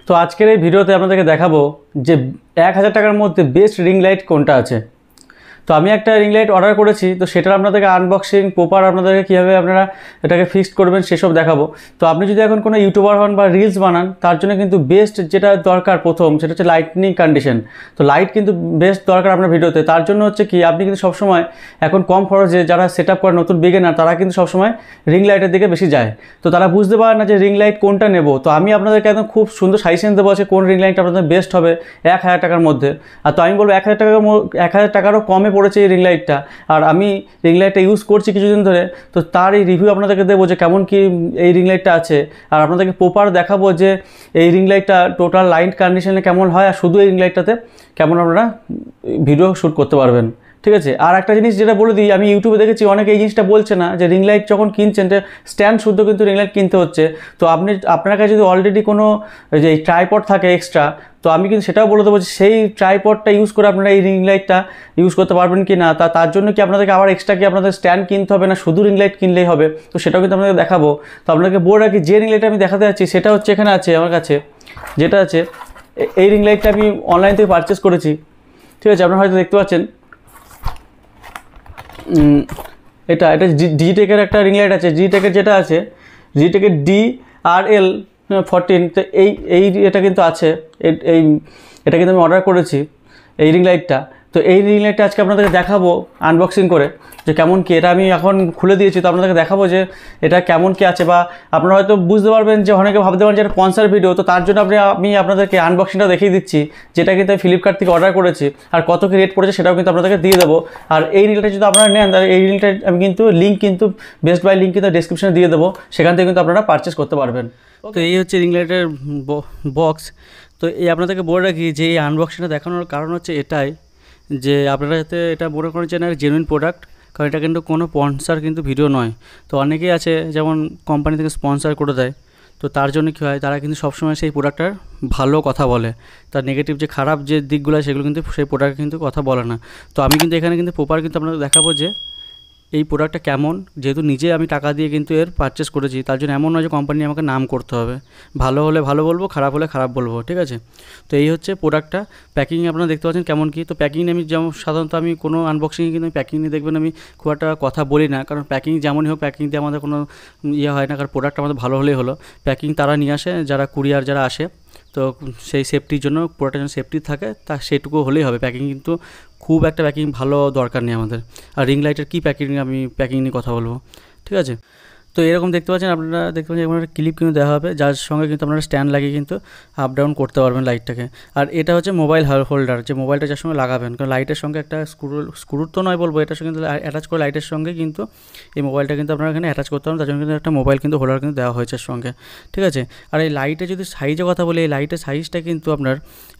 তো আজকের এই ভিডিওতে আপনাদেরকে দেখাবো যে 1000 টাকার মধ্যে বেস্ট রিং লাইট কোনটা আছে। তো আমি একটা রিং লাইট অর্ডার করেছি, তো সেটার আপনাদেরকে আনবক্সিং প্রপার আপনাদেরকে কীভাবে আপনারা এটাকে ফিক্সড করবেন সেসব দেখাবো। তো আপনি যদি এখন কোনো ইউটিউবার হন বা রিলস বানান, তার জন্য কিন্তু বেস্ট যেটা দরকার প্রথম সেটা হচ্ছে লাইটনিং কন্ডিশন। তো লাইট কিন্তু বেস্ট দরকার আপনার ভিডিওতে। তার জন্য হচ্ছে কি, আপনি কিন্তু সবসময় এখন কম খরচে যারা সেট আপ করে নতুন বিগিনার, তারা কিন্তু সবসময় রিং লাইটের দিকে বেশি যায়। তো তারা বুঝতে পারে না যে রিং লাইট কোনটা নেব। তো আমি আপনাদেরকে একদম খুব সুন্দর সাজেশন দেবো আছে কোন রিং লাইটটা আপনাদের বেস্ট হবে 1000 টাকার মধ্যে। আর তো আমি বলবো 1000 টাকারও কমে পড়েছে এই রিং লাইটটা, আর আমি রিং লাইটটা ইউজ করছি কিছুদিন ধরে। তো তার এই রিভিউ আপনাদেরকে দেবো যে কেমন কি এই রিং লাইটটা আছে, আর আপনাদেরকে প্রপার দেখাবো যে এই রিং লাইটটা টোটাল লাইট কন্ডিশনে কেমন হয়, আর শুধু এই রিং লাইটটাতে কেমন আপনারা ভিডিও শ্যুট করতে পারবেন। ঠিক আছে। আর একটা জিনিস যেটা বলে দিই, আমি ইউটিউবে দেখেছি অনেকে এই জিনিসটা বলছে না যে রিং লাইট যখন কিনছেন স্ট্যান্ড শুদ্ধ কিন্তু রিং লাইট কিনতে হচ্ছে। তো আপনার কাছে যদি অলরেডি কোনো যে ট্রাইপড থাকে এক্সট্রা, তো আমি কিন্তু সেটাও বলে দেবো যে সেই ট্রাইপডটা ইউজ করে আপনারা এই রিং লাইটটা ইউজ করতে পারবেন কি না। তার জন্য কি আপনাদেরকে আবার এক্সট্রা কি আপনাদের স্ট্যান্ড কিনতে হবে, না শুধু রিং লাইট কিনলেই হবে, তো সেটাও কিন্তু আপনাদের দেখাবো। তো আপনাকে বলে রাখি, যে রিং লাইটটা আমি দেখাতে যাচ্ছি সেটা হচ্ছে এখানে আছে আমার কাছে, যেটা আছে এই রিং লাইটটা আমি অনলাইন থেকে পারচেস করেছি। ঠিক আছে, আপনারা হয়তো দেখতে পাচ্ছেন এটা ডিজিটেকের একটা রিং লাইট আছে। ডিজিটেকের যেটা আছে, ডিজিটেকের DRL14। তো এটা কিন্তু আছে, এটা কিন্তু আমি অর্ডার করেছি এই রিং লাইটটা। তো এই রিং লাইটটা আজকে আপনাদেরকে দেখাবো আনবক্সিং করে যে কেমন কি। এটা আমি এখন খুলে দিয়েছি, তো আপনাদেরকে দেখাবো যে এটা কেমন কি আছে। বা আপনারা হয়তো বুঝতে পারবেন যে অনেকে ভাবতে পারেন যে এটা স্পন্সর ভিডিও, তো তার জন্য আমি আপনাদেরকে আনবক্সিংটা দেখিয়ে দিচ্ছি, যেটা কিন্তু আমি ফ্লিপকার্ট থেকে অর্ডার করেছি। আর কত কি রেট পড়েছে সেটাও কিন্তু আপনাদেরকে দিয়ে দেবো। আর এই রিংটা যদি আপনারা নেন, তাহলে এই রিংটা আমি কিন্তু লিঙ্ক কিন্তু বেস্ট বাই লিঙ্ক কিন্তু ডেসক্রিপশনে দিয়ে দেবো, সেখান থেকে কিন্তু আপনারা পারচেস করতে পারবেন। তো এই হচ্ছে রিং লাইটের বক্স। তো এই আপনাদেরকে বলে রাখি যে এই আনবক্সিংটা দেখানোর কারণ হচ্ছে এটাই যে আপনারা যাতে এটা মনে করেন যে না জেনুইন প্রোডাক্ট, কারণ এটা কিন্তু কোনো স্পন্সর কিন্তু ভিডিও নয়। তো অনেকেই আছে যেমন কোম্পানি থেকে স্পন্সর করে দেয়, তো তার জন্য কী হয়, তারা কিন্তু সবসময় সেই প্রোডাক্টটার ভালো কথা বলে, তার নেগেটিভ যে খারাপ যে দিকগুলো সেগুলো কিন্তু সেই প্রোডাক্টে কিন্তু কথা বলে না। তো আমি কিন্তু এখানে কিন্তু প্রপার কিন্তু আপনাদের দেখাবো যে এই প্রোডাক্টটা কেমন, যেহেতু নিজে আমি টাকা দিয়ে কিন্তু এর পারচেস করেছি, তার জন্য এমন নয় যে কোম্পানি আমাকে নাম করতে হবে। ভালো হলে ভালো বলবো, খারাপ হলে খারাপ বলবো। ঠিক আছে। তো এই হচ্ছে প্রোডাক্টটা। প্যাকিং আপনারা দেখতে পাচ্ছেন কেমন কি। তো প্যাকিং আমি যেমন সাধারণত আমি কোনো আনবক্সিংয়ে কিন্তু প্যাকিং নিয়ে দেখবেন আমি খুব একটা কথা বলি না, কারণ প্যাকিং যেমনই হোক প্যাকিং দিয়ে আমাদের কোনো ইয়ে হয় না, কারণ প্রোডাক্ট আমাদের ভালো হলেই হলো। প্যাকিং তারা নিয়ে আসে যারা কুরিয়ার যারা আসে, তো সেই সেফটির জন্য পুরোটা যেন সেফটি থাকে তা সেটুকু হলেই হবে। প্যাকিং কিন্তু খুব একটা প্যাকিং ভালো দরকার নেই আমাদের। আর রিং লাইটের কী প্যাকিং নিয়ে কথা বলবো। ঠিক আছে। তো এরকম দেখতে পাচ্ছেন, আপনারা দেখতে পাচ্ছেন এরকম একটা ক্লিপ কিন্তু দেওয়া হবে, যার সঙ্গে কিন্তু আপনারা স্ট্যান্ড লাগিয়ে কিন্তু আপ ডাউন করতে পারবেন লাইটটাকে। আর এটা হচ্ছে মোবাইল হোল্ডার, যে মোবাইলটা যার সঙ্গে লাগাবেন, কারণ লাইটের সঙ্গে একটা স্ক্রুর তো নয় বলবো, এটার সঙ্গে কিন্তু অ্যাটাচ করে লাইটের সঙ্গে কিন্তু এই মোবাইলটা কিন্তু আপনারা এখানে অ্যাটাচ করতে পারেন। তার জন্য কিন্তু একটা মোবাইল কিন্তু হোল্ডার কিন্তু দেওয়া হয়েছে এর সঙ্গে। ঠিক আছে। আর এই লাইটের যদি সাইজের কথা বলি, এই লাইটের সাইজটা কিন্তু আপনার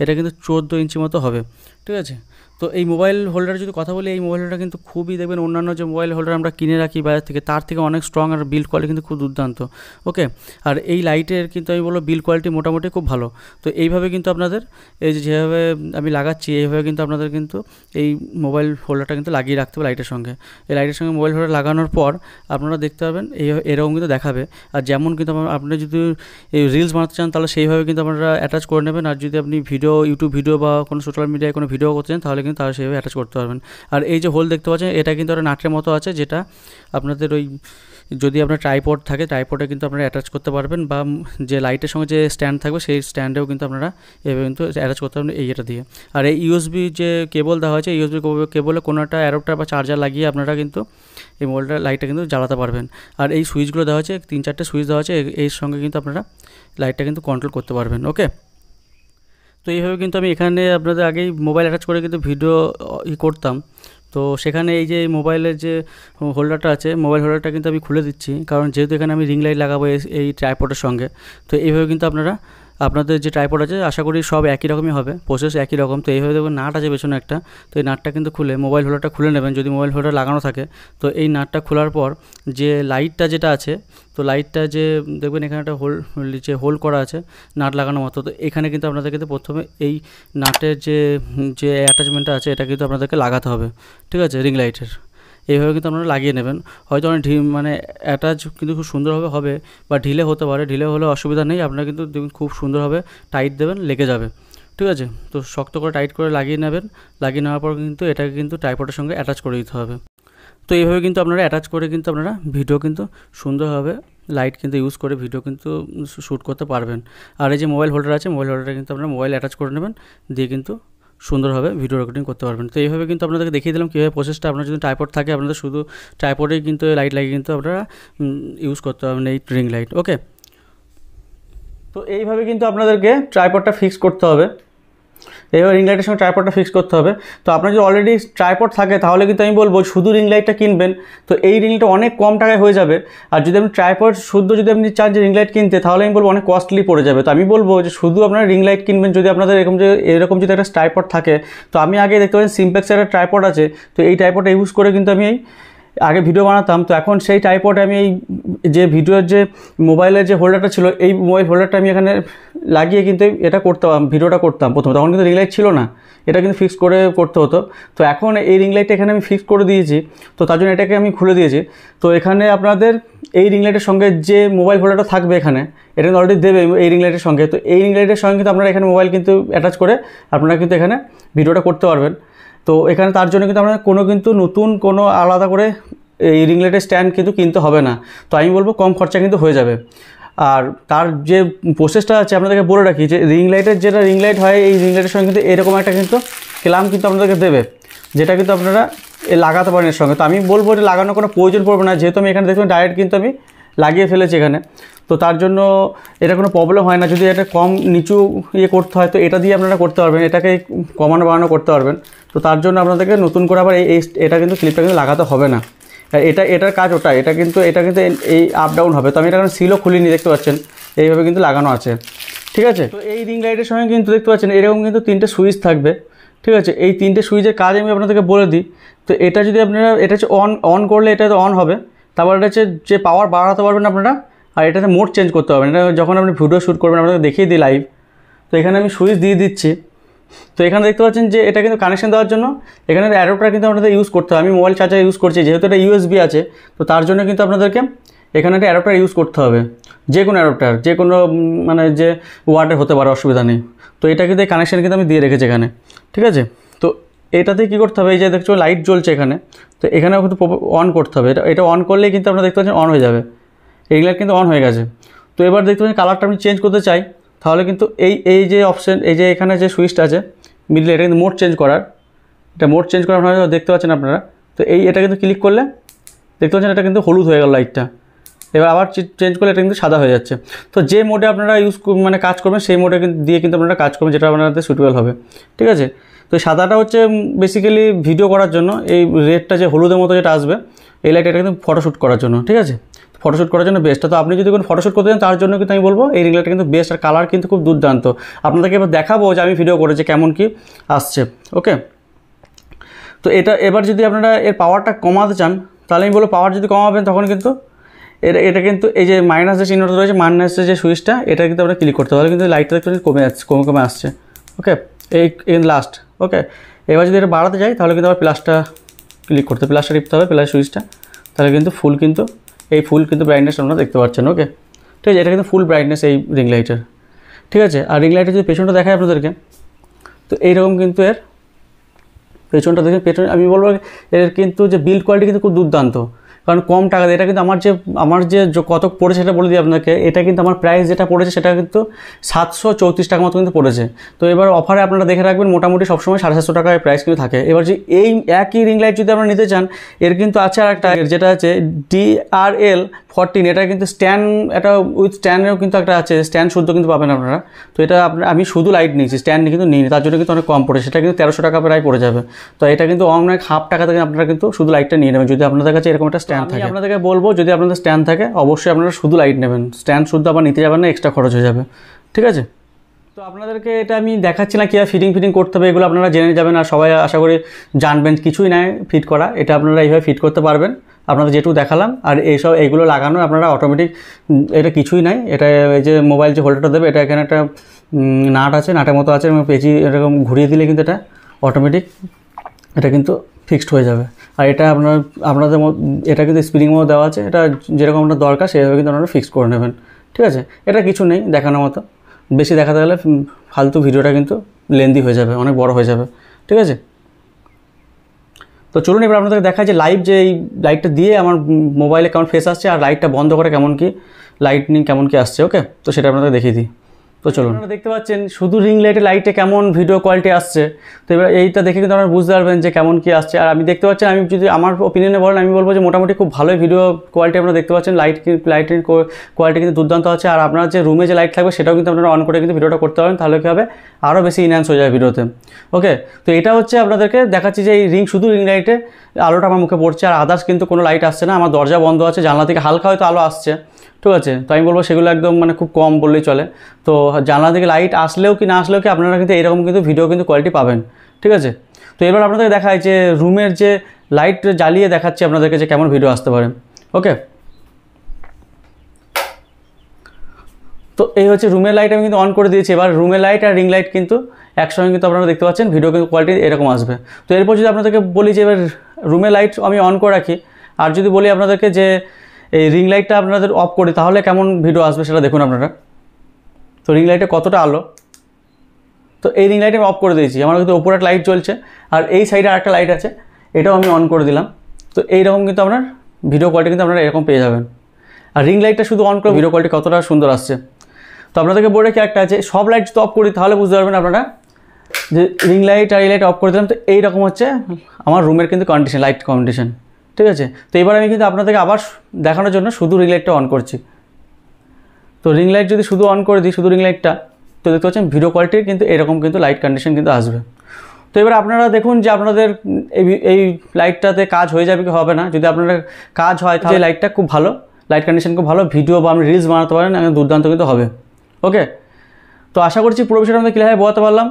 এটা কিন্তু 14 ইঞ্চি মতো হবে। ঠিক আছে। তো এই মোবাইল হোল্ডার যদি কথা বলি, এই মোবাইল হোল্ডার কিন্তু খুবই দেখবেন অন্যান্য যে মোবাইল হোল্ডার আমরা কিনে রাখি বাজার থেকে, তার থেকে অনেক স্ট্রং, আর বিল্ড কোয়ালিটি কিন্তু খুব দুর্দান্ত। ওকে। আর এই লাইটের কিন্তু আমি বলবো বিল্ড কোয়ালিটি মোটামুটি খুব ভালো। তো এইভাবে কিন্তু আপনাদের এই যেভাবে আমি লাগাচ্ছি, এইভাবে কিন্তু আপনাদের কিন্তু এই মোবাইল হোল্ডারটা কিন্তু লাগিয়ে রাখতে হবে লাইটের সঙ্গে। এই লাইটের সঙ্গে মোবাইল হোল্ডার লাগানোর পর আপনারা দেখতে পাবেন এরকম কিন্তু দেখাবে। আর যেমন কিন্তু আপনি যদি এই রিলস বানাতে চান, তাহলে সেইভাবে কিন্তু আপনারা অ্যাটাচ করে নেবেন। আর যদি আপনি ইউটিউব ভিডিও বা কোনো সোশ্যাল মিডিয়ায় কোনো ভিডিও করতে চান, তাহলে কিন্তু তারা সেইভাবে অ্যাটাচ করতে পারবেন। আর এই যে হোল দেখতে পাচ্ছেন, এটা কিন্তু একটা নাটের মতো আছে, যেটা আপনাদের ওই যদি আপনার ট্রাইপড থাকে, ট্রাইপডে কিন্তু আপনারা অ্যাটাচ করতে পারবেন, বা যে লাইটের সঙ্গে যে স্ট্যান্ড থাকবে সেই স্ট্যান্ডেও কিন্তু আপনারা এভাবে কিন্তু অ্যাটাচ করতে পারবেন এটা দিয়ে। আর এই ইউএসবি যে কেবল দেওয়া হয়েছে, ইউএসবি কেবলে কোনো একটা অ্যাডাপ্টার বা চার্জার লাগিয়ে আপনারা কিন্তু এই মোবাইলটা লাইটটা কিন্তু জ্বালাতে পারবেন। আর এই সুইচগুলো দেওয়া হয়েছে, 3-4টে সুইচ দেওয়া হয়েছে, এর সঙ্গে কিন্তু আপনারা লাইটটা কিন্তু কন্ট্রোল করতে পারবেন। ওকে। তো এইভাবে কিন্তু আমি এখানে আপনাদের আগেই মোবাইল অ্যাটাচ করে কিন্তু ভিডিও করতাম। তো সেখানে এই যে মোবাইলের যে হোল্ডারটা আছে, মোবাইল হোল্ডারটা কিন্তু আমি খুলে দিচ্ছি, কারণ যেহেতু এখানে আমি রিং লাইট লাগাবো এই ট্রাইপডের সঙ্গে। তো এইভাবে কিন্তু আপনাদের যে ট্রাইপড আছে আশা করি সব একই রকমই হবে, প্রসেস একই রকম। তো এইভাবে দেখবেন নাট আছে পেছনে একটা, তো এই নাটটা কিন্তু খুলে মোবাইল হোল্ডারটা খুলে নেবেন যদি মোবাইল হোল্ডার লাগানো থাকে। তো এই নাটটা খোলার পর যে লাইটটা যেটা আছে, তো লাইটটা যে দেখবেন এখানে একটা হোল্ড করা আছে নাট লাগানোর মতো। তো এখানে কিন্তু আপনাদের কিন্তু প্রথমে এই নাটের যে অ্যাটাচমেন্টটা আছে এটা কিন্তু আপনাদেরকে লাগাতে হবে। ঠিক আছে। রিং লাইটের এইভাবে কিন্তু আপনারা লাগিয়ে নেবেন। হয়তো অনেক মানে অ্যাটাচ কিন্তু খুব সুন্দরভাবে হবে বা ঢিলে হতে পারে, ঢিলে হলে অসুবিধা নেই, আপনারা কিন্তু দেখুন খুব সুন্দরভাবে টাইট দেবেন, লেগে যাবে। ঠিক আছে, তো শক্ত করে টাইট করে লাগিয়ে নেবেন। লাগিয়ে নেওয়ার পর কিন্তু এটাকে কিন্তু ট্রাইপডের সঙ্গে অ্যাটাচ করে দিতে হবে। তো এইভাবে কিন্তু আপনারা অ্যাটাচ করে কিন্তু আপনারা ভিডিও কিন্তু সুন্দরভাবে লাইট কিন্তু ইউজ করে ভিডিও কিন্তু শ্যুট করতে পারবেন। আর এই যে মোবাইল হোল্ডার আছে, মোবাইল হোল্ডারটা কিন্তু আপনারা মোবাইল অ্যাটাচ করে নেবেন, দিয়ে কিন্তু সুন্দরভাবে ভিডিও রেকর্ডিং করতে পারবেন। তো এইভাবে কিন্তু আপনাদেরকে দেখিয়ে দিলাম কীভাবে প্রসেসটা। আপনার যদি ট্রাইপড থাকে আপনাদের শুধু ট্রাইপডেই কিন্তু লাইট লাগিয়ে কিন্তু আপনারা ইউজ করতে পারবেন এই রিং লাইট। ওকে, তো এইভাবে কিন্তু আপনাদেরকে ট্রাইপডটা ফিক্স করতে হবে। এইভাবে রিং লাইটের সঙ্গে ট্রাইপডটা ফিক্স করতে হবে। তো আপনার যদি অলরেডি ট্রাইপড থাকে তাহলে কিন্তু আমি বলবো শুধু রিং লাইটটা কিনবেন, তো এই রিং লাইটটা অনেক কম টাকায় হয়ে যাবে। আর যদি আপনি ট্রাইপড শুদ্ধ যদি আপনি চান যে রিং লাইট কিনতে, তাহলে আমি বলবো অনেক কস্টলি পড়ে যাবে। তো আমি বলবো যে শুধু আপনারা রিং লাইট কিনবেন যদি আপনাদের এরকম যদি একটা ট্রাইপড থাকে। তো আমি আগে দেখতে পাচ্ছি সিম্পেক্সের একটা ট্রাইপড আছে, তো এই ট্রাইপডটা ইউজ করে কিন্তু আমি আগে ভিডিও বানাতাম। তো এখন সেই ট্রাইপডে আমি এই যে ভিডিওর যে মোবাইলের যে হোল্ডারটা ছিল, এই মোবাইল হোল্ডারটা আমি এখানে লাগিয়ে কিন্তু এটা করতাম, ভিডিওটা করতাম প্রথমে। তখন কিন্তু রিং লাইট ছিল না, এটা কিন্তু ফিক্স করে করতে হতো। তো এখন এই রিং লাইটটা এখানে আমি ফিক্স করে দিয়েছি, তো তার জন্য এটাকে আমি খুলে দিয়েছি। তো এখানে আপনাদের এই রিং লাইটের সঙ্গে যে মোবাইল হোল্ডারটা থাকবে এখানে, এটা কিন্তু অলরেডি দেবে এই রিং লাইটের সঙ্গে। তো এই রিং লাইটের সঙ্গে কিন্তু আপনারা এখানে মোবাইল কিন্তু অ্যাটাচ করে আপনারা কিন্তু এখানে ভিডিওটা করতে পারবেন। তো এখানে তার জন্য কিন্তু আপনার কিন্তু নতুন কোনো আলাদা করে এই রিং লাইটের স্ট্যান্ড কিন্তু কিনতে হবে না। তো আমি বলবো কম খরচা কিন্তু হয়ে যাবে। আর তার যে প্রসেসটা আছে আপনাদেরকে বলে রাখি, যে রিং লাইটের যেটা রিং লাইট হয়, এই রিং লাইটের সঙ্গে কিন্তু এরকম একটা কিন্তু ক্ল্যাম্প কিন্তু আপনাদেরকে দেবে, যেটা কিন্তু আপনারা লাগাতে পারেন এর সঙ্গে। তো আমি বলবো যে লাগানোর কোনো প্রয়োজন পড়বে না, যেহেতু আমি এখানে দেখুন ডাইরেক্ট কিন্তু আমি লাগিয়ে ফেলেছি এখানে। তো তার জন্য এটা কোনো প্রবলেম হয় না। যদি এটা কম নিচু করতে হয় তো এটা দিয়ে আপনারা করতে পারবেন, এটাকে কমানো বাড়ানো করতে পারবেন। তো তার জন্য আপনাদেরকে নতুন করে আবার এটা কিন্তু ক্লিপটা কিন্তু লাগাতে হবে না। এটার কাজ ওটা, এটা কিন্তু এই আপ ডাউন হবে। তো আমি এটা সিলও খুলিনি, দেখতে পাচ্ছেন এইভাবে কিন্তু লাগানো আছে। ঠিক আছে, তো এই রিং লাইটের সঙ্গে কিন্তু দেখতে পাচ্ছেন এরকম কিন্তু 3টে সুইচ থাকবে। ঠিক আছে, এই 3টে সুইচের কাজ আমি আপনাদেরকে বলে দিই। তো এটা যদি আপনারা এটা হচ্ছে অন করলে এটা তো অন হবে, তারপর এটা হচ্ছে যে পাওয়ার বাড়াতে পারবেন আপনারা, আর এটাতে মোড চেঞ্জ করতে পারবেন। এটা যখন আপনি ভিডিও শ্যুট করবেন আপনাদের দেখিয়ে দিই লাইভ। তো এখানে আমি সুইচ দিয়ে দিচ্ছি। তো এখানে দেখতে পাচ্ছেন যে এটা কিন্তু কানেকশন দেওয়ার জন্য এখানে অ্যাডাপ্টার কিন্তু আপনাদের ইউজ করতে হবে। আমি মোবাইল চার্জার ইউজ করছি, যেহেতু এটা ইউএসবি আছে, তো তার জন্য কিন্তু আপনাদেরকে এখানে একটা অ্যাডাপ্টার ইউজ করতে হবে। যে কোনো অ্যাডাপ্টার, যে কোনো মানে যে ওয়ার্ডের হতে পারে, অসুবিধা নেই। তো এটা কিন্তু এই কানেকশান কিন্তু আমি দিয়ে রেখেছি এখানে। ঠিক আছে, তো এটাতে কী করতে হবে, এই যে দেখছো লাইট জ্বলছে এখানে, তো এখানেও কিন্তু অন করতে হবে। এটা অন করলেই কিন্তু আপনারা দেখতে পাচ্ছেন অন হয়ে যাবে, এই লাইট কিন্তু অন হয়ে গেছে। তো এবার দেখতে পাচ্ছেন কালারটা আমি চেঞ্জ করতে চাই, তাহলে কিন্তু এই যে অপশান, এই যে এখানে যে সুইচটা আছে মিডলে, এটা কিন্তু মোড চেঞ্জ করার, এটা মোড চেঞ্জ করার আপনারা দেখতে পাচ্ছেন আপনারা। তো এটা কিন্তু ক্লিক করলে দেখতে পাচ্ছেন এটা কিন্তু হলুদ হয়ে গেল লাইটটা। এবার আবার চেঞ্জ করলে এটা কিন্তু সাদা হয়ে যাচ্ছে। তো যে মোডে আপনারা মানে কাজ করবেন সেই মোডে দিয়ে কিন্তু আপনারা কাজ করবেন, যেটা আপনাদের সুটেবল হবে। ঠিক আছে, তো সাদাটা হচ্ছে বেসিক্যালি ভিডিও করার জন্য, এই রেডটা যে হলুদের মতো যেটা আসবে এই লাইট, এটা কিন্তু ফটোশ্যুট করার জন্য। ঠিক আছে, ফটোশ্যুট করার জন্য বেস্ট। তো আপনি যদি কোনো ফটোশ্যুট করতে চান তার জন্য কিন্তু আমি বলবো এই রিং লাইটটা কিন্তু বেস্ট, আর কালার কিন্তু খুব দুর্দান্ত। আপনাদেরকে এবার দেখাবো যে আমি ভিডিও করেছি কেমন কি আসছে। ওকে, তো এবার যদি আপনারা এর পাওয়ারটা কমাতে চান তাহলে আমি বলবো পাওয়ার যদি কমাবেন তখন কিন্তু এটা কিন্তু এই যে মাইনাস যে চিহ্নটা রয়েছে, মাইনাসের যে সুইচটা, এটা কিন্তু আমরা ক্লিক করতে পারবো, কিন্তু লাইটটা একটু কমে আসছে। ওকে, এই লাস্ট। ওকে, এবার যদি এটা বাড়াতে যাই তাহলে কিন্তু আবার প্লাসটা ক্লিক করতে, প্লাসটা টিপতে হবে, প্লাস সুইচটা, তাহলে কিন্তু ফুল কিন্তু ব্রাইটনেস আপনারা দেখতে পাচ্ছেন। ওকে, ঠিক আছে, এটা কিন্তু ফুল ব্রাইটনেস এই রিং লাইটের। ঠিক আছে, আর রিং লাইটের যদি পেছনটা দেখায় আপনাদেরকে, তো এইরকম কিন্তু এর পেছনটা দেখে আমি বলবো এর কিন্তু যে বিল্ড কোয়ালিটি কিন্তু খুব দুর্দান্ত, কারণ কম টাকা দিয়ে। এটা কিন্তু আমার যে কত পড়েছে সেটা বলে দিই আপনাকে। এটা কিন্তু আমার প্রাইস যেটা পড়েছে সেটা কিন্তু 734 টাকা মতো কিন্তু পড়েছে। তো এবার অফারে আপনারা দেখে রাখবেন মোটামুটি সবসময় 750 টাকায় প্রাইস কিন্তু থাকে। এবার যে এই একই রিং লাইট যদি আপনারা নিতে চান, এর কিন্তু আছে আর একটা, যেটা আছে DRL14, এটা কিন্তু স্ট্যান্ড, এটা উইথ স্ট্যান্ডেও কিন্তু একটা আছে, স্ট্যান্ড শুদ্ধ কিন্তু পাবেন আপনারা। তো এটা আমি শুধু লাইট নিয়েছি, স্ট্যান্ড কিন্তু নিইনি, তার জন্য কিন্তু অনেক কম পড়ে, সেটা কিন্তু 1300 টাকা প্রায় পড়ে যাবে। তো এটা কিন্তু অনেক হাফ টাকা থেকে আপনারা কিন্তু শুধু লাইটটা নিয়ে নেবেন যদি আপনাদের কাছে এরকম একটা স্ট্যান্ড থাকে। আপনাদেরকে বলবো যদি আপনাদের স্ট্যান্ড থাকে অবশ্যই আপনারা শুধু লাইট নেবেন, স্ট্যান্ড শুদ্ধ আবার নিতে যাবেন না, এক্সট্রা খরচ হয়ে যাবে। ঠিক আছে, তো আপনাদেরকে এটা আমি দেখাচ্ছি না কীভাবে ফিটিং করতে হবে, এগুলো আপনারা জেনে যাবেন, আর সবাই আশা করি জানবেন। কিছুই নাই ফিট করা, এটা আপনারা এইভাবে ফিট করতে পারবেন, আপনাদের যেটুকু দেখালাম। আর এইগুলো লাগানো আপনারা অটোমেটিক, এটা কিছুই নাই। এটা এই যে মোবাইল যে হোল্ডারটা দেবে, এটা এখানে একটা নাট আছে, নাটের মতো আছে, পেঁচি এরকম ঘুরিয়ে দিলে কিন্তু এটা অটোমেটিক এটা কিন্তু ফিক্সড হয়ে যাবে। আর এটা আপনাদের এটা কিন্তু স্পিনিং মোড দেওয়া আছে, এটা যেরকম আপনার দরকার সেভাবে কিন্তু আপনারা ফিক্স করে নেবেন, ঠিক আছে। এটা কিছু নেই দেখানোর মতো, বেশি দেখাতে গেলে ফালতু ভিডিওটা কিন্তু লেন্দি হয়ে যাবে, অনেক বড় হয়ে যাবে, ঠিক আছে। তো চলুন এবার আপনাদের দেখাই যে লাইভ যে এই লাইটটা দিয়ে আমার মোবাইলে কেমন ফেস আসছে আর লাইটটা বন্ধ করে কেমন কি লাইটনিং কেমন কি আসছে, ওকে। তো সেটা আপনাদের দেখিয়ে দিই। তো চলুন, আপনারা দেখতে পাচ্ছেন শুধু রিং লাইটে কেমন ভিডিও কোয়ালিটি আসছে। তো এবার এইটা দেখে কিন্তু আপনারা বুঝতে পারবেন যে কেমন কি আসছে। আর আমি দেখতে পাচ্ছেন, আমি যদি আমার ওপিনিয়নে বলেন আমি বলবো যে মোটামুটি খুব ভালোই ভিডিও কোয়ালিটি আপনারা দেখতে পাচ্ছেন। লাইটের কোয়ালিটি কিন্তু দুর্দান্ত আছে। আর আপনার যে রুমে যে লাইট থাকবে সেটাও কিন্তু আপনারা অন করে কিন্তু ভিডিওটা করতে পারেন, তাহলে কী হবে আরও বেশি ইনহ্যান্স হয়ে যাবে ভিডিওতে, ওকে। তো এটা হচ্ছে আপনাদেরকে দেখাচ্ছি যে এই শুধু রিং লাইটে আলোটা আমার মুখে পড়ছে, আর আদার্স কিন্তু কোনো লাইট আসছে না। আমার দরজা বন্ধ আছে, জানলা থেকে হালকা হয়তো আলো আসছে, ঠিক আছে। তো আমি বলবো সেগুলো একদম মানে খুব কম বললেই চলে। তো জানলা থেকে লাইট আসলেও কি না আসলেও কি আপনারা কিন্তু এরকম কিন্তু ভিডিও কিন্তু কোয়ালিটি পাবেন, ঠিক আছে। তো এবার আপনাদের দেখায় যে রুমের যে লাইট জ্বালিয়ে দেখাচ্ছি আপনাদেরকে যে কেমন ভিডিও আসতে পারে, ওকে। তো এই হচ্ছে রুমের লাইট আমি কিন্তু অন করে দিয়েছি। এবার রুমের লাইট আর রিং লাইট কিন্তু একসঙ্গে কিন্তু আপনারা দেখতে পাচ্ছেন, ভিডিও কিন্তু কোয়ালিটি এরকম আসবে। তো এরপর যদি আপনাদেরকে বলি যে এবার রুমের লাইট আমি অন করে রাখি, আর যদি বলি আপনাদেরকে যে এই রিং লাইটটা আপনাদের অফ করি, তাহলে কেমন ভিডিও আসবে সেটা দেখুন আপনারা। তো রিং লাইটে কতটা আলো, তো এই রিং লাইটে আমি অফ করে দিয়েছি। আমার কিন্তু ওপরে একটা লাইট জ্বলছে আর এই সাইডে আরেকটা লাইট আছে, এটাও আমি অন করে দিলাম। তো এইরকম কিন্তু আপনার ভিডিও কোয়ালিটি কিন্তু আপনারা এরকম পেয়ে যাবেন। আর রিং লাইটটা শুধু অন করে ভিডিও কোয়ালিটি কতটা সুন্দর আসছে। তো আপনাদেরকে বলে কি একটা আছে, সব লাইট যদি অফ করি তাহলে বুঝতে পারবেন আপনারা যে রিং লাইট আর এই লাইট অফ করে দিলাম। তো এইরকম হচ্ছে আমার রুমের কিন্তু কন্ডিশন, লাইট কন্ডিশন, ঠিক আছে। তো এবার আমি কিন্তু আপনাদেরকে আবার দেখানোর জন্য শুধু রিং লাইটটা অন করছি। তো রিং লাইট যদি শুধু অন করে দিই, শুধু রিং লাইটটা, তো দেখতে পাচ্ছেন ভিডিও কোয়ালিটির কিন্তু এরকম কিন্তু লাইট কন্ডিশন কিন্তু আসবে। তো এবার আপনারা দেখুন যে আপনাদের এই লাইটটাতে কাজ হয়ে যাবে কি হবে না। যদি আপনাদের কাজ হয় তাহলে লাইটটা খুব ভালো, লাইট কন্ডিশন খুব ভালো, ভিডিও বা আপনি রিলস বানাতে পারেন, দুর্দান্ত কিন্তু হবে, ওকে। তো আশা করছি পুরো বিষয়টা আমাদের ক্লিয়ার বোঝাতে পারলাম।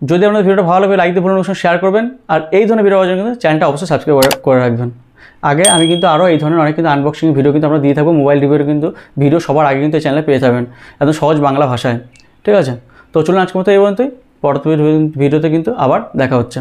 যদি আপনাদের ভিডিওটা ভালো লাগে লাইক দিয়ে পুরো শেয়ার করবেন, আর এই ধরনের ভিডিও পাওয়ার জন্য কিন্তু চ্যানেলটা অবশ্যই সাবস্ক্রাইব করে রাখবেন। আগে আমি কিন্তু আরও এই ধরনের অনেক কিন্তু আনবক্সিং ভিডিও কিন্তু আমরা দিয়ে থাকবো, মোবাইল রিভিউর কিন্তু ভিডিও সবার আগে কিন্তু এই চ্যানেলে পেয়ে যাবেন একদম সহজ বাংলা ভাষায়, ঠিক আছে। তো চলুন আজকের মতো এই পর্যন্তই, পরবর্তী ভিডিওতে কিন্তু আবার দেখা হচ্ছে।